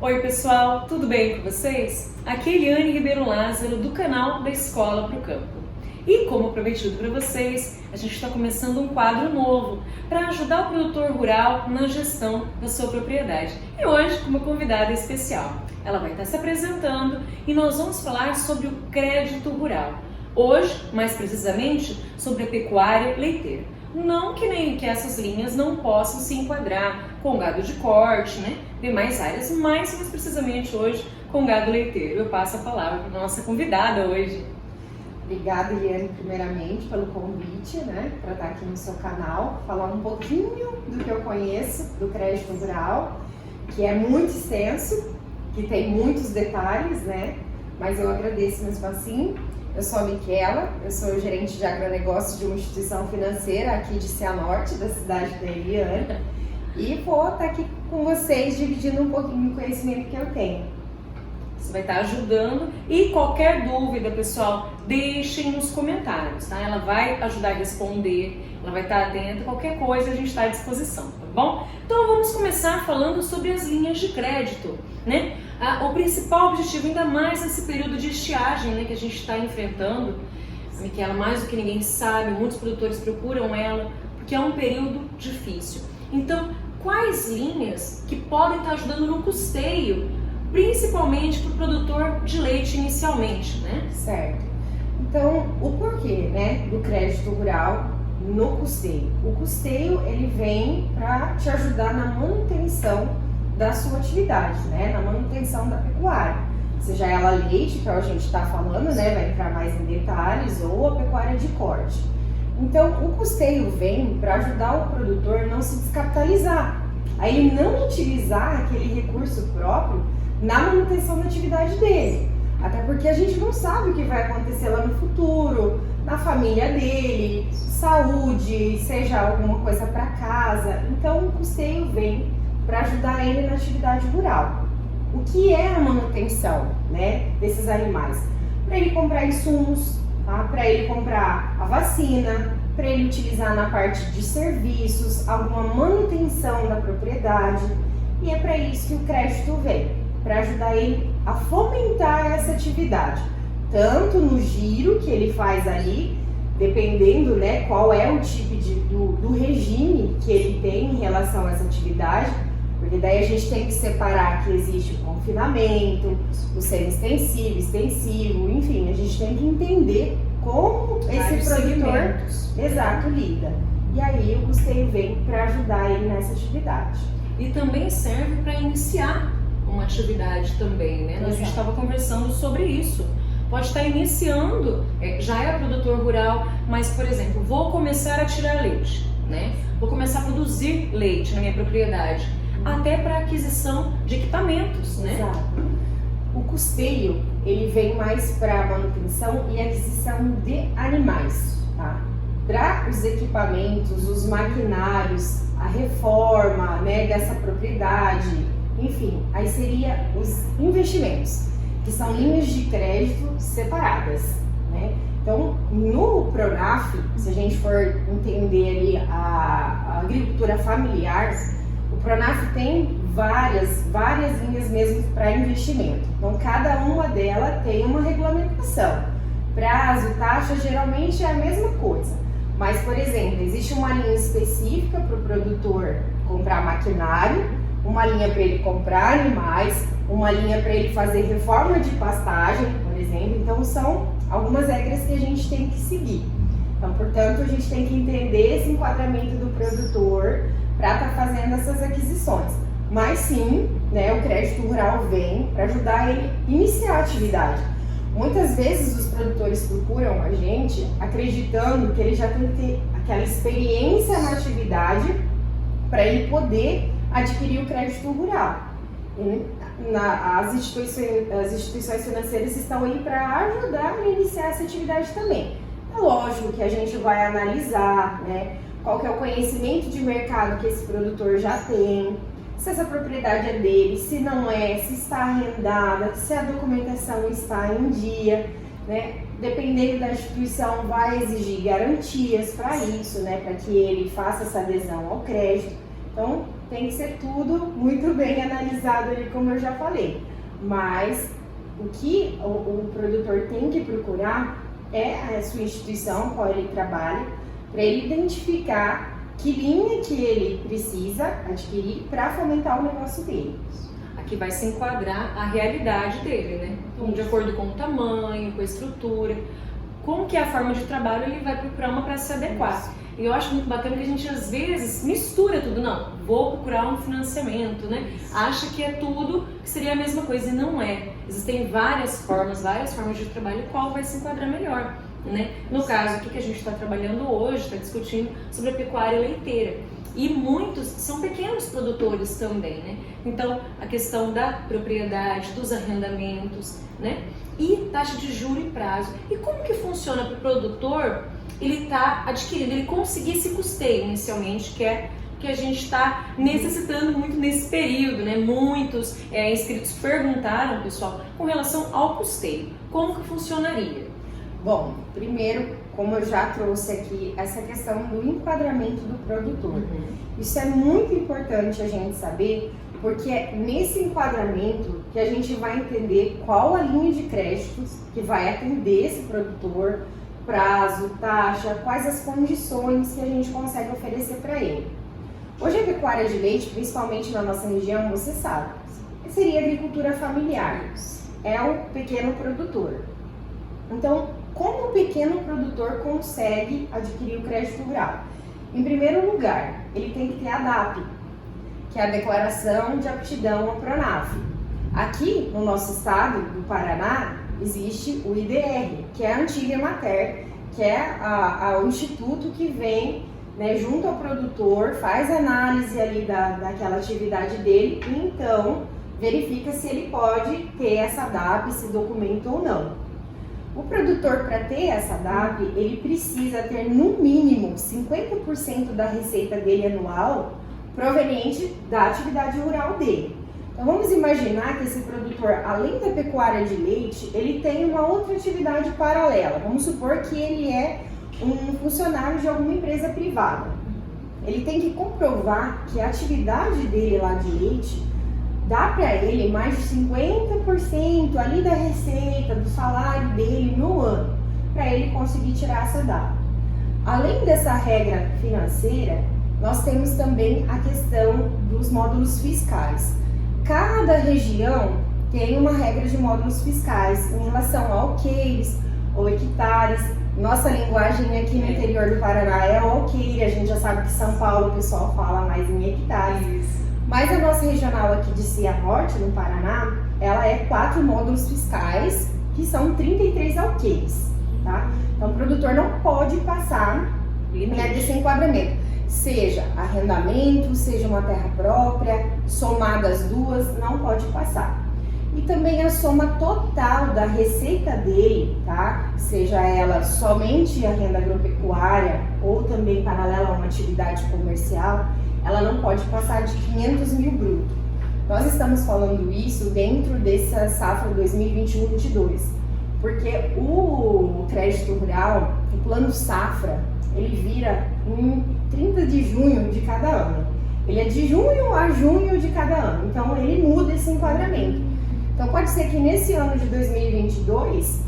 Oi pessoal, tudo bem com vocês? Aqui é Eliane Ribeiro Lázaro do canal da Escola pro Campo. E como prometido para vocês, a gente está começando um quadro novo para ajudar o produtor rural na gestão da sua propriedade. E hoje com uma convidada especial. Ela vai estar se apresentando e nós vamos falar sobre o crédito rural. Hoje, mais precisamente, sobre a pecuária leiteira. Não que essas linhas não possam se enquadrar com gado de corte, demais áreas, mas mais precisamente hoje com gado leiteiro. Eu passo a palavra para a nossa convidada hoje. Obrigada, Eliane, primeiramente pelo convite, para estar aqui no seu canal, falar um pouquinho do que eu conheço do crédito rural, que é muito extenso, que tem muitos detalhes, mas eu agradeço mesmo assim. Eu sou a Miquela, eu sou gerente de agronegócio de uma instituição financeira aqui de Cianorte, da cidade da Eliane, e vou estar aqui com vocês dividindo um pouquinho do conhecimento que eu tenho. Você vai estar ajudando e qualquer dúvida, pessoal, deixem nos comentários, tá? Ela vai ajudar a responder, ela vai estar atenta, qualquer coisa a gente está à disposição, tá bom? Então vamos começar falando sobre as linhas de crédito, O principal objetivo, ainda mais nesse período de estiagem, que a gente está enfrentando, a Miquela, mais do que ninguém sabe, muitos produtores procuram ela, porque é um período difícil. Então, quais linhas que podem estar ajudando no custeio, principalmente para o produtor de leite inicialmente, Certo. Então, o porquê, do crédito rural no custeio? O custeio, ele vem para te ajudar na manutenção da sua atividade, na manutenção da pecuária. Seja ela leite, que a gente está falando, vai entrar mais em detalhes, ou a pecuária de corte. Então, o custeio vem para ajudar o produtor a não se descapitalizar, a ele não utilizar aquele recurso próprio na manutenção da atividade dele. Até porque a gente não sabe o que vai acontecer lá no futuro, na família dele, saúde, seja alguma coisa para casa. Então, o custeio vem para ajudar ele na atividade rural. O que é a manutenção, desses animais? Para ele comprar insumos, para ele comprar a vacina, para ele utilizar na parte de serviços, alguma manutenção da propriedade. E é para isso que o crédito vem, para ajudar ele a fomentar essa atividade, tanto no giro que ele faz ali, dependendo qual é o tipo do regime que ele tem em relação a essa atividade, porque daí a gente tem que separar que existe o confinamento, o semi-extensivo, extensivo, enfim, a gente tem que entender como esse produtor lida. E aí o custeio vem para ajudar ele nessa atividade. E também serve para iniciar uma atividade também, A gente estava conversando sobre isso. Pode estar iniciando, já é produtor rural, mas, por exemplo, vou começar a tirar leite, Vou começar a produzir leite na minha propriedade, até para aquisição de equipamentos, Exato. O custeio, ele vem mais para manutenção e aquisição de animais, Para os equipamentos, os maquinários, a reforma, dessa propriedade, enfim, aí seria os investimentos, que são linhas de crédito separadas, Então, no Pronaf, se a gente for entender ali a agricultura familiar, o Pronaf tem várias linhas mesmo para investimento. Então, cada uma delas tem uma regulamentação. Prazo, taxa, geralmente é a mesma coisa. Mas, por exemplo, existe uma linha específica para o produtor comprar maquinário, uma linha para ele comprar animais, uma linha para ele fazer reforma de pastagem, por exemplo. Então, são algumas regras que a gente tem que seguir. Então, portanto, a gente tem que entender esse enquadramento do produtor para estar fazendo essas aquisições. Mas sim, o crédito rural vem para ajudar ele a iniciar a atividade. Muitas vezes os produtores procuram a gente acreditando que ele já tem que ter aquela experiência na atividade para ele poder adquirir o crédito rural. As instituições financeiras estão aí para ajudar a iniciar essa atividade também. É lógico que a gente vai analisar, qual que é o conhecimento de mercado que esse produtor já tem, se essa propriedade é dele, se não é, se está arrendada, se a documentação está em dia, Dependendo da instituição, vai exigir garantias para isso, para que ele faça essa adesão ao crédito. Então, tem que ser tudo muito bem analisado ali, como eu já falei. Mas o que o produtor tem que procurar é a sua instituição, qual ele trabalha, para ele identificar que linha que ele precisa adquirir para fomentar o negócio dele. Aqui vai se enquadrar a realidade dele, né? Então, de acordo com o tamanho, com a estrutura, como que é a forma de trabalho, ele vai procurar uma para se adequar. Isso. E eu acho muito bacana que a gente às vezes mistura tudo. Não, vou procurar um financiamento, né? Acha que é tudo, que seria a mesma coisa, e não é. Existem várias formas de trabalho, qual vai se enquadrar melhor, né? No caso aqui que a gente está trabalhando hoje, está discutindo sobre a pecuária leiteira. E muitos são pequenos produtores também, né? Então, a questão da propriedade, dos arrendamentos, né? E taxa de juro e prazo. E como que funciona para o produtor ele está adquirindo, ele conseguir esse custeio inicialmente, que é que a gente está necessitando muito nesse período, né? Muitos inscritos perguntaram, pessoal, com relação ao custeio. Como que funcionaria? Bom, primeiro, como eu já trouxe aqui, essa questão do enquadramento do produtor. Isso é muito importante a gente saber, porque é nesse enquadramento que a gente vai entender qual a linha de créditos que vai atender esse produtor, prazo, taxa, quais as condições que a gente consegue oferecer para ele. Hoje a pecuária de leite, principalmente na nossa região, você sabe, seria agricultura familiar, é o pequeno produtor. Então, como o pequeno produtor consegue adquirir o crédito rural? Em primeiro lugar, ele tem que ter a DAP, que é a Declaração de Aptidão ao Pronaf. Aqui no nosso estado do Paraná existe o IDR, que é a antiga Emater, que é o instituto que vem, né, junto ao produtor, faz análise ali daquela atividade dele e então verifica se ele pode ter essa DAP, esse documento ou não. O produtor, para ter essa DAP, ele precisa ter no mínimo 50% da receita dele anual proveniente da atividade rural dele. Então vamos imaginar que esse produtor, além da pecuária de leite, ele tem uma outra atividade paralela. Vamos supor que ele é um funcionário de alguma empresa privada. Ele tem que comprovar que a atividade dele lá de leite dá para ele mais de 50% ali da receita, do salário dele no ano, para ele conseguir tirar essa DAP. Além dessa regra financeira, nós temos também a questão dos módulos fiscais. Cada região tem uma regra de módulos fiscais em relação a alqueires ou hectares. Nossa linguagem aqui no interior do Paraná é o alqueire, a gente já sabe que São Paulo o pessoal fala mais em hectares. Mas a nossa regional aqui de Cianorte, no Paraná, ela é 4 módulos fiscais, que são 33 alqueires, tá? Então o produtor não pode passar, né, desse enquadramento. Seja arrendamento, seja uma terra própria, somada as duas, não pode passar. E também a soma total da receita dele, tá? Seja ela somente a renda agropecuária ou também paralela a uma atividade comercial, ela não pode passar de 500 mil bruto. Nós estamos falando isso dentro dessa safra 2021-22, porque o crédito rural, o plano safra, ele vira em 30 de junho de cada ano. Ele é de junho a junho de cada ano, então ele muda esse enquadramento. Então pode ser que nesse ano de 2022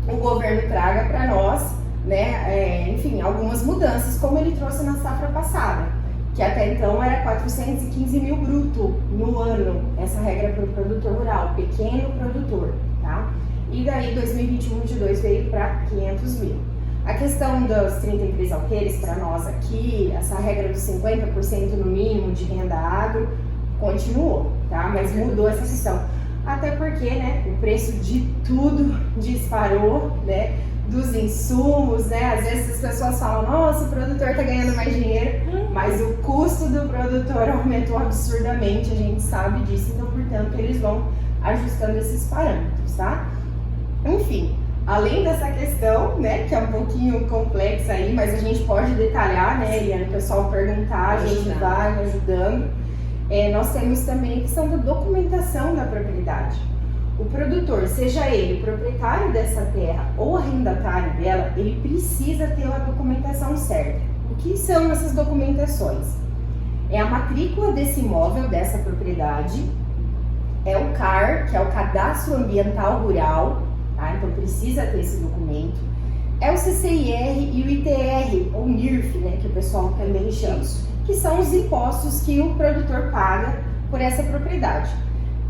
o governo traga para nós, né, enfim, algumas mudanças, como ele trouxe na safra passada, que até então era 415 mil bruto no ano, essa regra para o produtor rural, pequeno produtor, tá? E daí 2021-22 veio para 500 mil. A questão dos 33 alqueires para nós aqui, essa regra dos 50% no mínimo de renda agro, continuou, tá? Mas mudou essa questão. Até porque, né, o preço de tudo disparou, né? Dos insumos, né? Às vezes as pessoas falam, nossa, o produtor está ganhando mais dinheiro, mas o custo do produtor aumentou absurdamente, a gente sabe disso, então, portanto, eles vão ajustando esses parâmetros, tá? Enfim, além dessa questão, né, que é um pouquinho complexa aí, mas a gente pode detalhar, né, Eliane, o pessoal perguntar, a gente vai ajudando. Nós temos também a questão da documentação da propriedade. O produtor, seja ele proprietário dessa terra ou arrendatário dela, ele precisa ter a documentação certa. O que são essas documentações? é a matrícula desse imóvel, dessa propriedade, é o CAR, que é o Cadastro Ambiental Rural, tá? Então precisa ter esse documento, é o CCIR e o ITR, ou NIRF, né, que o pessoal também chama, que são os impostos que o produtor paga por essa propriedade.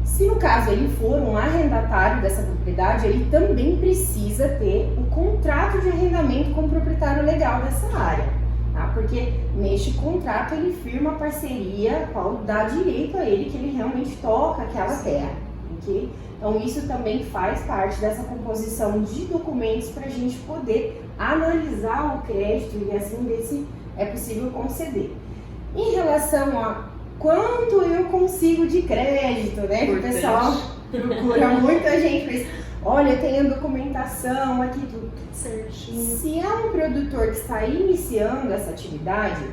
Se no caso ele for um arrendatário dessa propriedade, ele também precisa ter o contrato de arrendamento com o proprietário legal dessa área, tá? Porque neste contrato ele firma a parceria qual dá direito a ele que ele realmente toca aquela terra, ok? Então isso também faz parte dessa composição de documentos para a gente poder analisar o crédito e assim ver se é possível conceder. Em relação a quanto eu consigo de crédito, né? Que o pessoal procura muita gente para isso. Olha, eu tenho documentação aqui, tudo certinho. Se é um produtor que está iniciando essa atividade,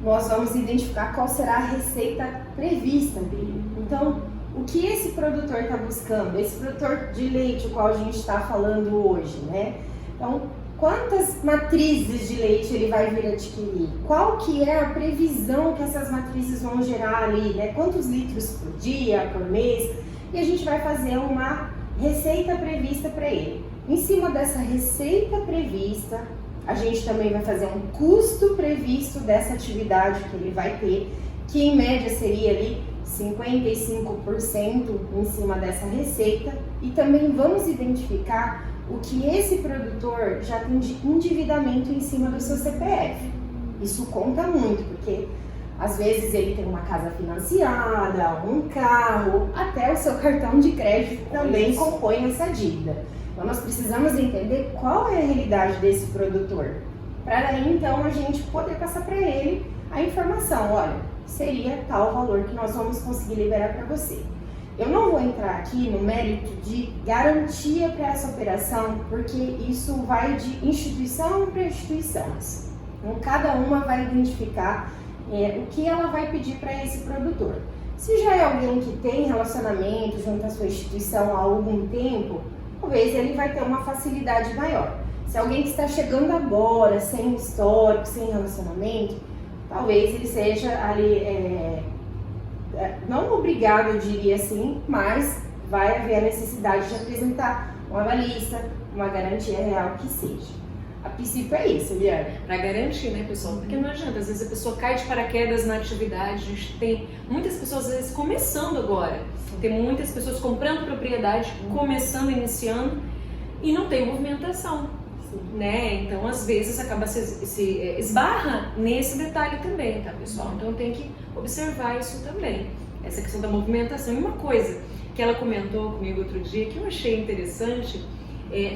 nós vamos identificar qual será a receita prevista dele. Então, o que esse produtor está buscando? Esse produtor de leite, o qual a gente está falando hoje, né? Então, quantas matrizes de leite ele vai vir adquirir? Qual que é a previsão que essas matrizes vão gerar ali, né? Quantos litros por dia, por mês? E a gente vai fazer uma receita prevista para ele. Em cima dessa receita prevista, a gente também vai fazer um custo previsto dessa atividade que ele vai ter, que em média seria ali 55% em cima dessa receita, e também vamos identificar o que esse produtor já tem de endividamento em cima do seu CPF. Isso conta muito, porque às vezes ele tem uma casa financiada, um carro, até o seu cartão de crédito também compõe essa dívida. Então nós precisamos entender qual é a realidade desse produtor, para aí então a gente poder passar para ele a informação, olha, seria tal valor que nós vamos conseguir liberar para você. Eu não vou entrar aqui no mérito de garantia para essa operação, porque isso vai de instituição para instituição. Então, cada uma vai identificar o que ela vai pedir para esse produtor. Se já é alguém que tem relacionamento junto à sua instituição há algum tempo, talvez ele vai ter uma facilidade maior. Se é alguém que está chegando agora, sem histórico, sem relacionamento, talvez ele seja ali, não obrigado, eu diria assim, mas vai haver a necessidade de apresentar um analista, uma garantia real que seja. A princípio é isso, Eliane. Para garantir, né, pessoal? Porque não adianta, às vezes a pessoa cai de paraquedas na atividade, a gente tem muitas pessoas, às vezes, começando agora. Tem muitas pessoas comprando propriedade, começando, iniciando, e não tem movimentação. Né? Então, às vezes, acaba se esbarra nesse detalhe também, tá, pessoal? Então, tem que observar isso também, essa questão da movimentação. E uma coisa que ela comentou comigo outro dia, que eu achei interessante,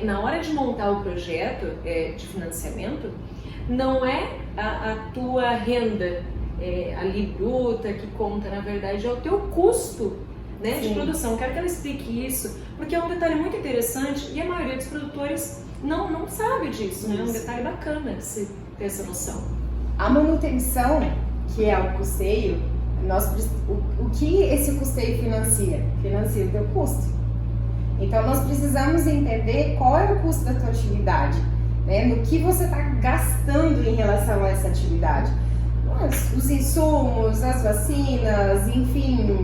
na hora de montar o projeto de financiamento, não é a tua renda ali bruta que conta, na verdade, é o teu custo, né, de produção. Quero que ela explique isso, porque é um detalhe muito interessante e a maioria dos produtores não sabe disso, né? É um detalhe bacana se ter essa noção. A manutenção, que é o custeio, o que esse custeio financia? Financia o teu custo. Então nós precisamos entender qual é o custo da tua atividade, né? No que você está gastando em relação a essa atividade. Os insumos, as vacinas, enfim,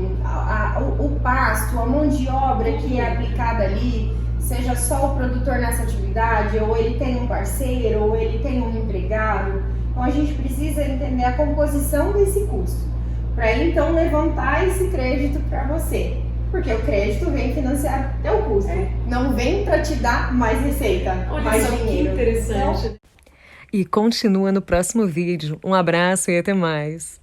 o pasto, a mão de obra que é aplicada ali, seja só o produtor nessa atividade, ou ele tem um parceiro, ou ele tem um empregado. Então a gente precisa entender a composição desse custo, para então levantar esse crédito para você. Porque o crédito vem financiar teu custo, não vem para te dar mais receita, olha mais só, dinheiro. Que interessante. E continua no próximo vídeo. Um abraço e até mais.